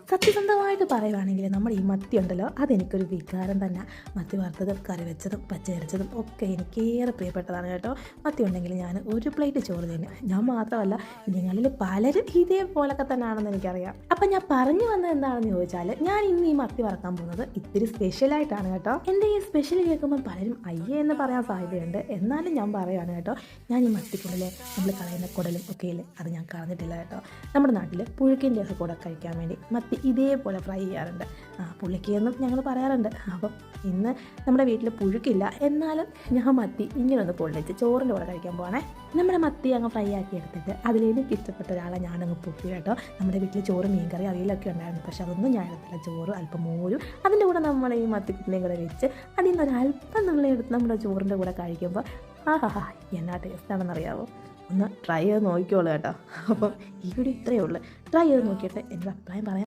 സത്യസന്ധമായിട്ട് പറയുവാണെങ്കിൽ നമ്മുടെ ഈ മത്തി ഉണ്ടല്ലോ അതെനിക്കൊരു വികാരം തന്നെ. മത്തി വറുത്തതും കറി വെച്ചതും പച്ചയരച്ചതും ഒക്കെ എനിക്കേറെ പ്രിയപ്പെട്ടതാണ് കേട്ടോ. മത്തി ഉണ്ടെങ്കിൽ ഞാൻ ഒരു പ്ലേറ്റ് ചോറ് തന്നെ. ഞാൻ മാത്രമല്ല, നിങ്ങളിൽ പലരും ഇതേപോലൊക്കെ തന്നെ ആണെന്ന് എനിക്കറിയാം. അപ്പം ഞാൻ പറഞ്ഞു വന്നത് എന്താണെന്ന് ചോദിച്ചാൽ, ഞാൻ ഇന്ന് ഈ മത്തി വറക്കാൻ പോകുന്നത് ഇത്തിരി സ്പെഷ്യലായിട്ടാണ് കേട്ടോ. എൻ്റെ ഈ സ്പെഷ്യൽ കേൾക്കുമ്പോൾ പലരും അയ്യേ എന്ന് പറയാൻ സാധ്യതയുണ്ട്. എന്നാലും ഞാൻ പറയുകയാണ് കേട്ടോ. ഞാൻ ഈ മത്തിക്കുള്ളിൽ നമ്മൾ കളയുന്ന കുടലും ഒക്കെ ഇല്ലേ, അത് ഞാൻ കളഞ്ഞിട്ടില്ല കേട്ടോ. നമ്മുടെ നാട്ടിൽ പുഴുക്കിൻ്റെ ഒക്കെ കൂടെ കഴിക്കാൻ വേണ്ടി മത്തി ഇതേപോലെ ഫ്രൈ ചെയ്യാറുണ്ട്. പുളിക്കെന്നും ഞങ്ങൾ പറയാറുണ്ട്. അപ്പം ഇന്ന് നമ്മുടെ വീട്ടിൽ പുഴുക്കില്ല, എന്നാലും ഞാൻ മത്തി ഇങ്ങനെ ഒന്ന് പൊള്ളിച്ച് ചോറിൻ്റെ കൂടെ കഴിക്കാൻ പോകണേ. നമ്മുടെ മത്തി അങ്ങ് ഫ്രൈ ആക്കി എടുത്തിട്ട് അതിലേക്ക് ഇഷ്ടപ്പെട്ട ഒരാളെ ഞാനങ്ങ് പൊക്കി കേട്ടോ. നമ്മുടെ വീട്ടിൽ ചോറ് മീൻകറി അവിയലൊക്കെ ഉണ്ടായിരുന്നു, പക്ഷെ അതൊന്നും ഞാൻ എടുത്തില്ല. ചോറ് അല്പം മോരും അതിൻ്റെ കൂടെ നമ്മൾ ഈ മത്തിക്കുട്ടിനെയും കൂടെ വെച്ച് അതിൽ നിന്ന് ഒരല്പം നമ്മളെടുത്ത് നമ്മുടെ ചോറിൻ്റെ കൂടെ കഴിക്കുമ്പോൾ ആഹാ എന്നാ ടേസ്റ്റാണെന്നറിയാമോ. ഒന്ന് ട്രൈ ചെയ്ത് നോക്കിക്കോളൂ കേട്ടോ. അപ്പം ഈ വീഡിയോ ഇത്രയേ ഉള്ളൂ. ട്രൈ ചെയ്ത് നോക്കിയിട്ട് എൻ്റെ അഭിപ്രായം പറയാം.